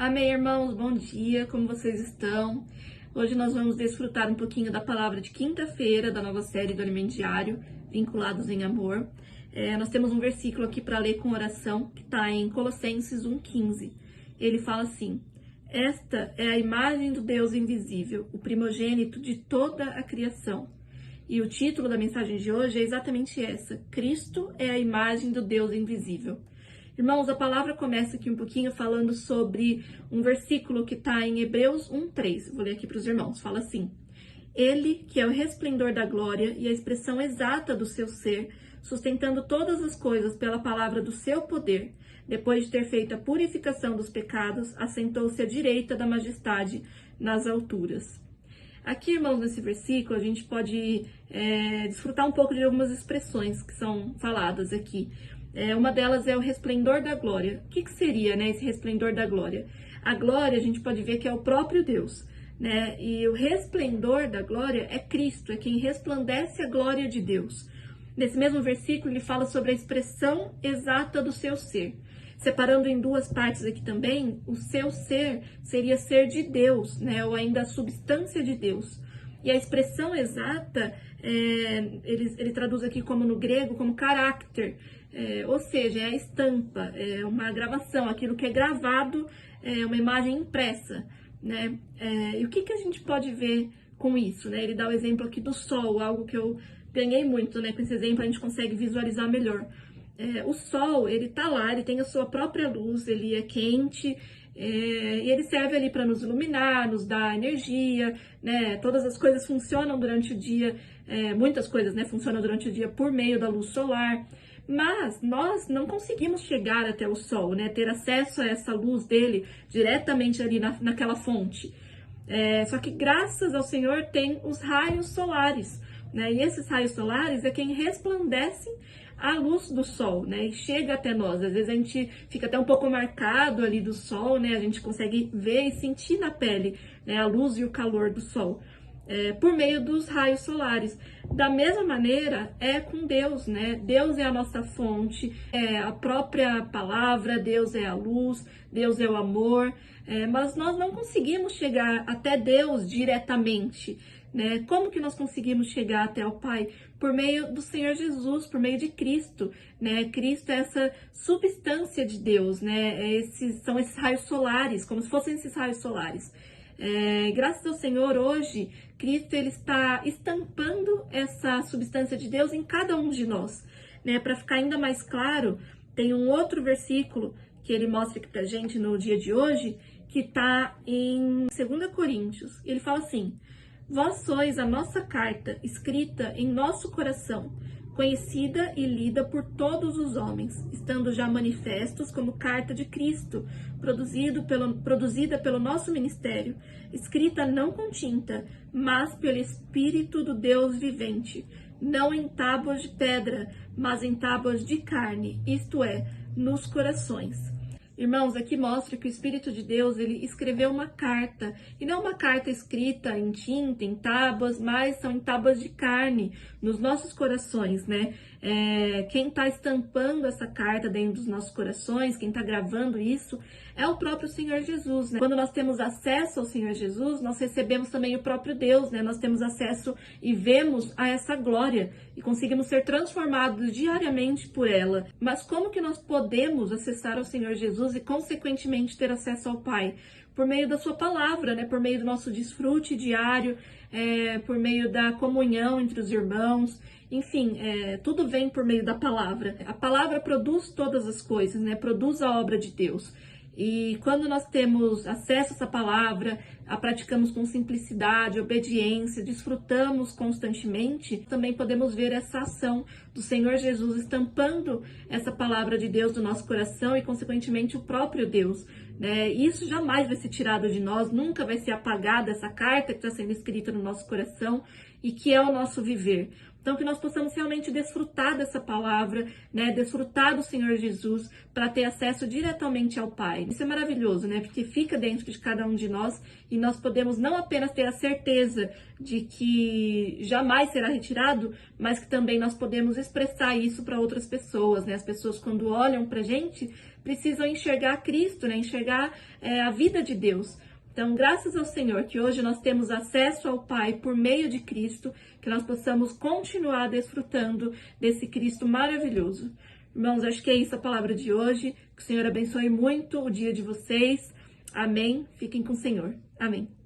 Amém, irmãos, bom dia, como vocês estão? Hoje nós vamos desfrutar um pouquinho da palavra de quinta-feira da nova série do Alimento Diário, Vinculados em Amor. Nós temos um versículo aqui para ler com oração, que está em Colossenses 1,15. Ele fala assim: esta é a imagem do Deus invisível, o primogênito de toda a criação. E o título da mensagem de hoje é exatamente essa: Cristo é a imagem do Deus invisível. Irmãos, a palavra começa aqui um pouquinho falando sobre um versículo que está em Hebreus 1,3. Vou ler aqui para os irmãos. Fala assim: Ele, que é o resplendor da glória e a expressão exata do seu ser, sustentando todas as coisas pela palavra do seu poder, depois de ter feito a purificação dos pecados, assentou-se à direita da majestade nas alturas. Aqui, irmãos, nesse versículo, a gente pode desfrutar um pouco de algumas expressões que são faladas aqui. Uma delas é o resplendor da glória. O que seria, esse resplendor da glória? A glória, a gente pode ver que é o próprio Deus, E o resplendor da glória é Cristo, é quem resplandece a glória de Deus. Nesse mesmo versículo, ele fala sobre a expressão exata do seu ser. Separando em duas partes aqui também, o seu ser seria ser de Deus, ou ainda a substância de Deus. E a expressão exata, ele traduz aqui como no grego, como caráter, ou seja, é a estampa, é uma gravação, aquilo que é gravado, é uma imagem impressa, E o que a gente pode ver com isso, Ele dá o exemplo aqui do sol, algo que eu ganhei muito, Com esse exemplo a gente consegue visualizar melhor. O sol, ele tá lá, ele tem a sua própria luz, ele é quente, e ele serve ali para nos iluminar, nos dar energia, Todas as coisas funcionam durante o dia, muitas coisas, funcionam durante o dia por meio da luz solar. Mas nós não conseguimos chegar até o sol, ter acesso a essa luz dele diretamente ali naquela fonte. Só que graças ao Senhor tem os raios solares, E esses raios solares é quem resplandecem a luz do sol, E chega até nós. Às vezes a gente fica até um pouco marcado ali do sol, A gente consegue ver e sentir na pele, a luz e o calor do sol. Por meio dos raios solares. Da mesma maneira é com Deus, Deus é a nossa fonte, é a própria palavra, Deus é a luz, Deus é o amor, mas nós não conseguimos chegar até Deus diretamente, Como que nós conseguimos chegar até o Pai? Por meio do Senhor Jesus, por meio de Cristo, Cristo é essa substância de Deus, são esses raios solares, como se fossem esses raios solares. Graças ao Senhor, hoje, Cristo ele está estampando essa substância de Deus em cada um de nós. Para ficar ainda mais claro, tem um outro versículo que ele mostra aqui pra gente no dia de hoje, que está em 2 Coríntios. Ele fala assim: vós sois a nossa carta, escrita em nosso coração, conhecida e lida por todos os homens, estando já manifestos como carta de Cristo, produzida pelo nosso ministério, escrita não com tinta, mas pelo Espírito do Deus vivente, não em tábuas de pedra, mas em tábuas de carne, isto é, nos corações. Irmãos, aqui mostra que o Espírito de Deus, ele escreveu uma carta, e não uma carta escrita em tinta, em tábuas, mas são em tábuas de carne, nos nossos corações, Quem está estampando essa carta dentro dos nossos corações, quem está gravando isso, é o próprio Senhor Jesus, Quando nós temos acesso ao Senhor Jesus, nós recebemos também o próprio Deus, Nós temos acesso e vemos a essa glória, e conseguimos ser transformados diariamente por ela. Mas como que nós podemos acessar ao Senhor Jesus e, consequentemente, ter acesso ao Pai? Por meio da sua palavra, por meio do nosso desfrute diário, por meio da comunhão entre os irmãos, enfim, tudo vem por meio da palavra. A palavra produz todas as coisas, produz a obra de Deus. E quando nós temos acesso a essa palavra, a praticamos com simplicidade, obediência, desfrutamos constantemente, também podemos ver essa ação do Senhor Jesus estampando essa palavra de Deus no nosso coração e, consequentemente, o próprio Deus. Isso jamais vai ser tirado de nós, nunca vai ser apagada essa carta que está sendo escrita no nosso coração e que é o nosso viver. Então, que nós possamos realmente desfrutar dessa palavra, né? Desfrutar do Senhor Jesus para ter acesso diretamente ao Pai. Isso é maravilhoso, né? Porque fica dentro de cada um de nós e nós podemos não apenas ter a certeza de que jamais será retirado, mas que também nós podemos expressar isso para outras pessoas, né? As pessoas, quando olham para a gente, precisam enxergar Cristo, né? Enxergar a vida de Deus. Então, graças ao Senhor que hoje nós temos acesso ao Pai por meio de Cristo, que nós possamos continuar desfrutando desse Cristo maravilhoso. Irmãos, acho que é isso a palavra de hoje. Que o Senhor abençoe muito o dia de vocês. Amém. Fiquem com o Senhor. Amém.